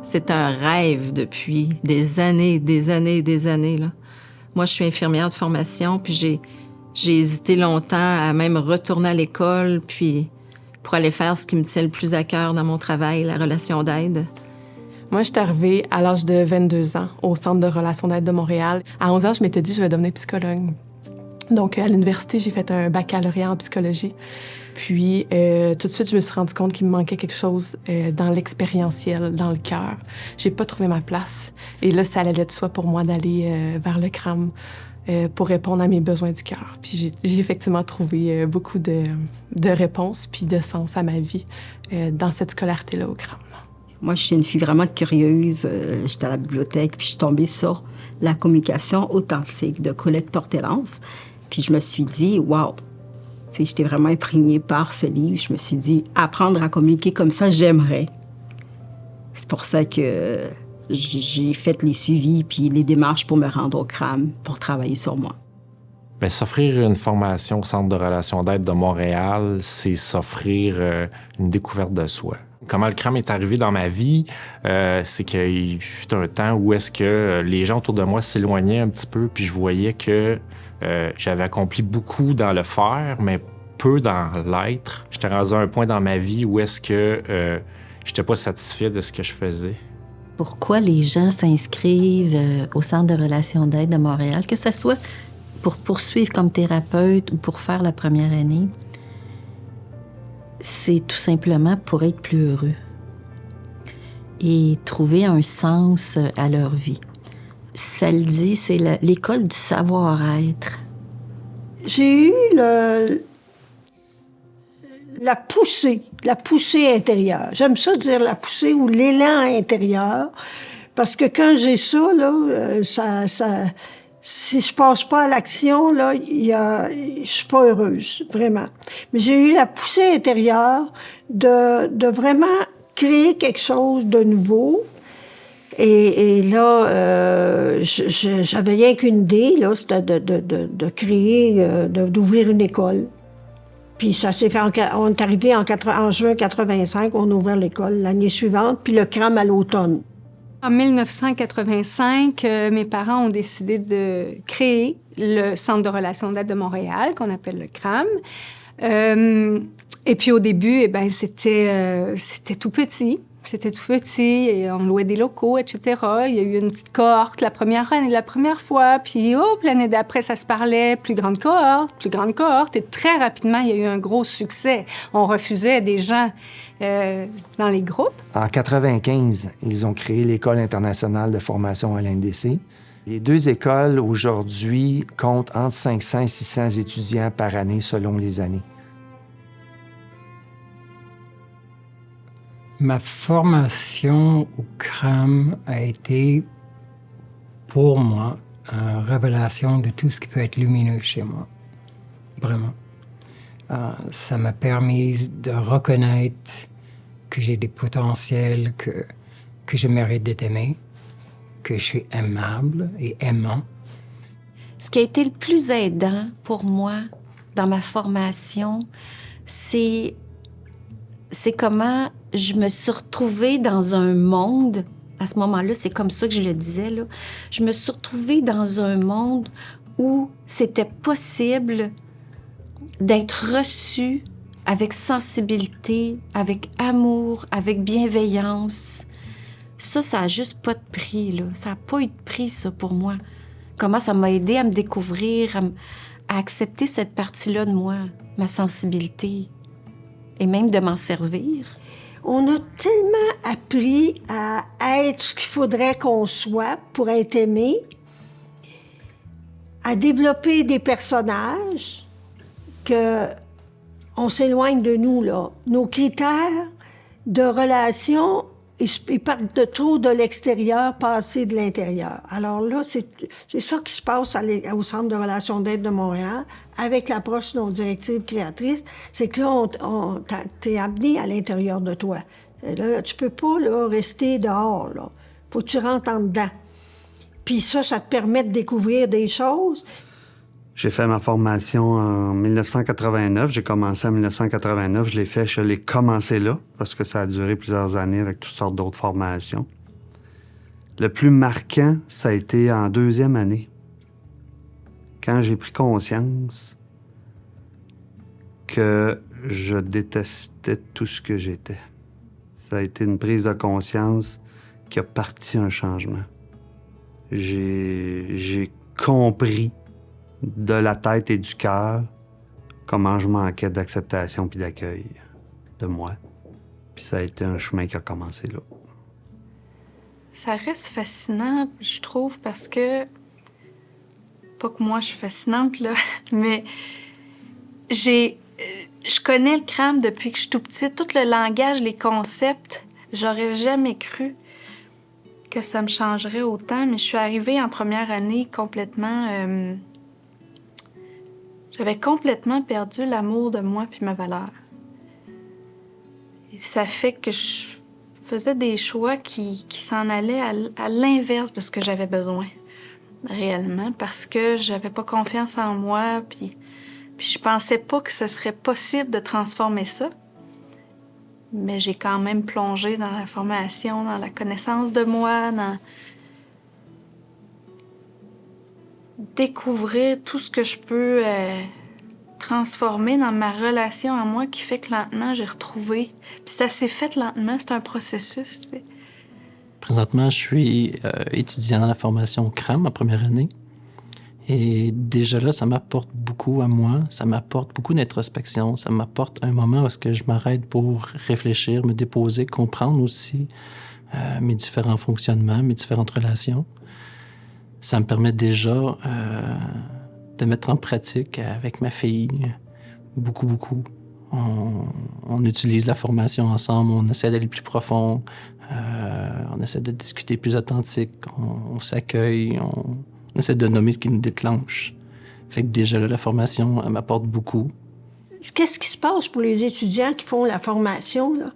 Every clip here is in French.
C'est un rêve depuis des années, là. Moi, je suis infirmière de formation, puis j'ai hésité longtemps à même retourner à l'école, puis pour aller faire ce qui me tient le plus à cœur dans mon travail, la relation d'aide. Moi, je suis arrivée à l'âge de 22 ans au Centre de relations d'aide de Montréal. À 11 ans, je m'étais dit je vais devenir psychologue. Donc, à l'université, j'ai fait un baccalauréat en psychologie. Puis, tout de suite, je me suis rendu compte qu'il me manquait quelque chose dans l'expérientiel, dans le cœur. J'ai pas trouvé ma place. Et là, ça allait de soi pour moi d'aller vers le CRAM pour répondre à mes besoins du cœur. Puis, j'ai effectivement trouvé beaucoup de réponses puis de sens à ma vie dans cette scolarité-là au CRAM. Moi, je suis une fille vraiment curieuse. J'étais à la bibliothèque, puis je suis tombée sur la communication authentique de Colette Portelance. Puis je me suis dit, wow! J'étais vraiment imprégnée par ce livre. Je me suis dit, apprendre à communiquer comme ça, j'aimerais. C'est pour ça que j'ai fait les suivis puis les démarches pour me rendre au CRAM pour travailler sur moi. Bien, s'offrir une formation au Centre de relations d'aide de Montréal, c'est s'offrir une découverte de soi. Comment le CRAM est arrivé dans ma vie, c'est qu'il fut un temps où est-ce que les gens autour de moi s'éloignaient un petit peu, puis je voyais que j'avais accompli beaucoup dans le faire, mais peu dans l'être. J'étais rendu à un point dans ma vie où est-ce que j'étais pas satisfait de ce que je faisais. Pourquoi les gens s'inscrivent au Centre de relations d'aide de Montréal, que ce soit pour poursuivre comme thérapeute ou pour faire la première année, c'est tout simplement pour être plus heureux et trouver un sens à leur vie. Ça le dit, c'est l'école du savoir-être. J'ai eu la poussée intérieure. J'aime ça dire la poussée ou l'élan intérieur, parce que quand j'ai ça, là, si je passe pas à l'action, là, je suis pas heureuse, vraiment. Mais j'ai eu la poussée intérieure de vraiment créer quelque chose de nouveau. Et là, j'avais rien qu'une idée, là, c'était de créer, d'ouvrir une école. Puis ça s'est fait, on est arrivé en juin 85, on a ouvert l'école l'année suivante, puis le CRAM à l'automne. En 1985, mes parents ont décidé de créer le Centre de relations d'aide de Montréal, qu'on appelle le CRAM. Et puis au début, eh bien, c'était tout petit. C'était tout petit, et on louait des locaux, etc. Il y a eu une petite cohorte la première année, la première fois, puis l'année d'après, ça se parlait, plus grande cohorte, et très rapidement, il y a eu un gros succès. On refusait des gens dans les groupes. En 1995, ils ont créé l'École internationale de formation à l'NDC. Les deux écoles, aujourd'hui, comptent entre 500 et 600 étudiants par année selon les années. Ma formation au CRAM a été, pour moi, une révélation de tout ce qui peut être lumineux chez moi. Vraiment. Ça m'a permis de reconnaître que j'ai des potentiels, que je mérite d'être aimé, que je suis aimable et aimant. Ce qui a été le plus aidant pour moi dans ma formation, c'est comment je me suis retrouvée dans un monde, à ce moment-là, c'est comme ça que je le disais, là, je me suis retrouvée dans un monde où c'était possible d'être reçue avec sensibilité, avec amour, avec bienveillance. Ça a juste pas de prix, là. Ça n'a pas eu de prix, ça, pour moi. Comment ça m'a aidé à me découvrir, à accepter cette partie-là de moi, ma sensibilité, et même de m'en servir. On a tellement appris à être ce qu'il faudrait qu'on soit pour être aimé, à développer des personnages que on s'éloigne de nous, là. Nos critères de relation, ils partent de trop de l'extérieur, passer de l'intérieur. Alors là, c'est ça qui se passe au Centre de relations d'aide de Montréal, avec l'approche de nos directives créatrices, c'est que là, t'es amené à l'intérieur de toi. Là, tu peux pas là, rester dehors, là. Faut que tu rentres en dedans. Puis ça te permet de découvrir des choses. J'ai fait ma formation en 1989. J'ai commencé en 1989. Je l'ai commencé là, parce que ça a duré plusieurs années avec toutes sortes d'autres formations. Le plus marquant, ça a été en 2e année. Quand j'ai pris conscience que je détestais tout ce que j'étais. Ça a été une prise de conscience qui a parti un changement. J'ai compris de la tête et du cœur comment je manquais d'acceptation puis d'accueil de moi. Puis ça a été un chemin qui a commencé là. Ça reste fascinant, je trouve, parce que... Pas que moi, je suis fascinante, là, mais je connais le CRAM depuis que je suis tout petite. Tout le langage, les concepts, j'aurais jamais cru que ça me changerait autant, mais je suis arrivée en première année complètement... J'avais complètement perdu l'amour de moi puis ma valeur. Et ça fait que je faisais des choix qui s'en allaient à l'inverse de ce que j'avais besoin, réellement, parce que j'avais pas confiance en moi, puis je pensais pas que ce serait possible de transformer ça. Mais j'ai quand même plongé dans la formation, dans la connaissance de moi, dans découvrir tout ce que je peux transformer dans ma relation à moi qui fait que lentement, j'ai retrouvé. Puis ça s'est fait lentement, c'est un processus. T'sais. Présentement, je suis étudiant dans la formation CRAM en première année. Et déjà là, ça m'apporte beaucoup à moi, ça m'apporte beaucoup d'introspection, ça m'apporte un moment où est-ce que je m'arrête pour réfléchir, me déposer, comprendre aussi mes différents fonctionnements, mes différentes relations. Ça me permet déjà de mettre en pratique avec ma fille beaucoup. On utilise la formation ensemble, on essaie d'aller plus profond, on essaie de discuter plus authentique, on s'accueille, on essaie de nommer ce qui nous déclenche. Fait que déjà là, la formation, elle m'apporte beaucoup. Qu'est-ce qui se passe pour les étudiants qui font la formation, là?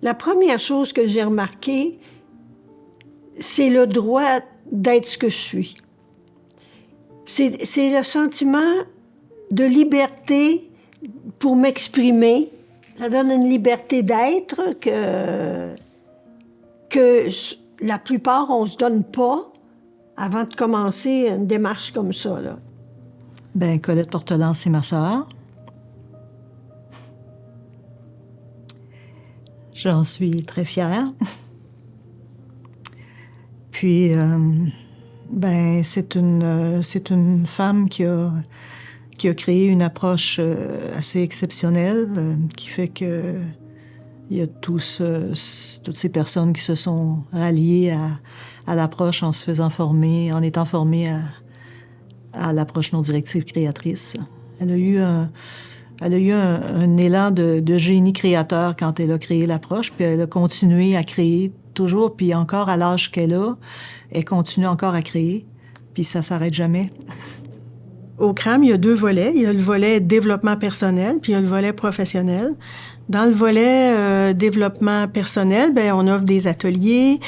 La première chose que j'ai remarquée, c'est le droit d'être ce que je suis. C'est le sentiment de liberté pour m'exprimer. Ça donne une liberté d'être que la plupart, on se donne pas avant de commencer une démarche comme ça, là. Bien, Colette Portelance, c'est ma sœur. J'en suis très fière. Puis, ben, c'est une femme qui a créé une approche assez exceptionnelle, qui fait que il y a toutes ces personnes qui se sont ralliées à l'approche en se faisant former, en étant formées à l'approche non directive créatrice. Elle a eu un élan de génie créateur quand elle a créé l'approche, puis elle a continué à créer toujours, puis encore à l'âge qu'elle a, elle continue encore à créer, puis ça s'arrête jamais. Au CRAM, il y a 2 volets. Il y a le volet développement personnel, puis il y a le volet professionnel. Dans le volet développement personnel, ben on offre des ateliers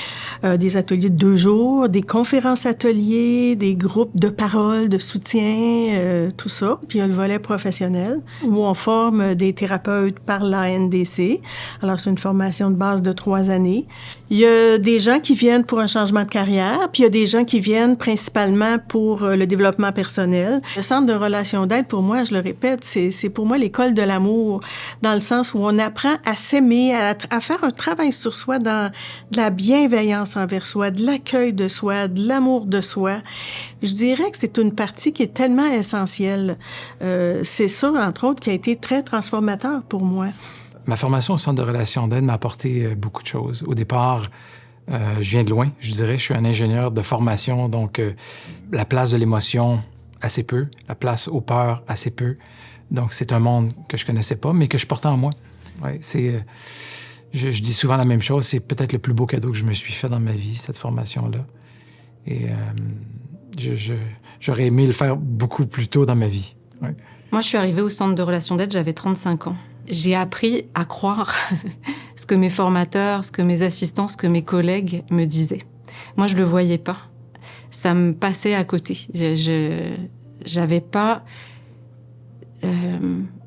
de 2 jours, des conférences ateliers, des groupes de parole, de soutien, tout ça. Puis il y a le volet professionnel, où on forme des thérapeutes par l'ANDC. Alors, c'est une formation de base de 3 années. Il y a des gens qui viennent pour un changement de carrière, puis il y a des gens qui viennent principalement pour le développement personnel. Le centre de relations d'aide, pour moi, je le répète, c'est pour moi l'école de l'amour, dans le sens où on apprend à s'aimer, à faire un travail sur soi dans de la bienveillance envers soi, de l'accueil de soi, de l'amour de soi. Je dirais que c'est une partie qui est tellement essentielle. C'est ça, entre autres, qui a été très transformateur pour moi. Ma formation au centre de relations d'aide m'a apporté beaucoup de choses. Au départ, je viens de loin, je dirais. Je suis un ingénieur de formation, donc la place de l'émotion, assez peu. La place aux peurs, assez peu. Donc, c'est un monde que je connaissais pas, mais que je portais en moi. Ouais, je dis souvent la même chose. C'est peut-être le plus beau cadeau que je me suis fait dans ma vie, cette formation-là. Et j'aurais aimé le faire beaucoup plus tôt dans ma vie. Ouais. Moi, je suis arrivée au centre de relations d'aide, j'avais 35 ans. J'ai appris à croire ce que mes formateurs, ce que mes assistants, ce que mes collègues me disaient. Moi, je le voyais pas. Ça me passait à côté. J'avais pas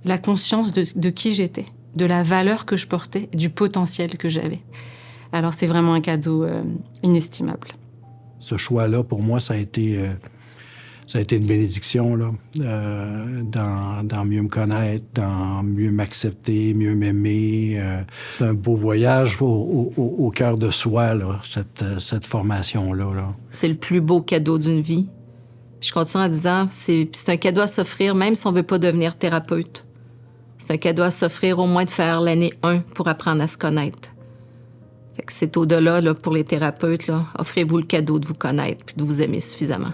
la conscience de qui j'étais, de la valeur que je portais, du potentiel que j'avais. Alors, c'est vraiment un cadeau inestimable. Ce choix-là, pour moi, ça a été une bénédiction, là, dans mieux me connaître, dans mieux m'accepter, mieux m'aimer. C'est un beau voyage au cœur de soi, là, cette formation-là. Là. C'est le plus beau cadeau d'une vie. Puis je continue en disant, c'est un cadeau à s'offrir, même si on ne veut pas devenir thérapeute. C'est un cadeau à s'offrir au moins de faire l'année 1 pour apprendre à se connaître. Fait que c'est au-delà, là, pour les thérapeutes, là, offrez-vous le cadeau de vous connaître puis de vous aimer suffisamment.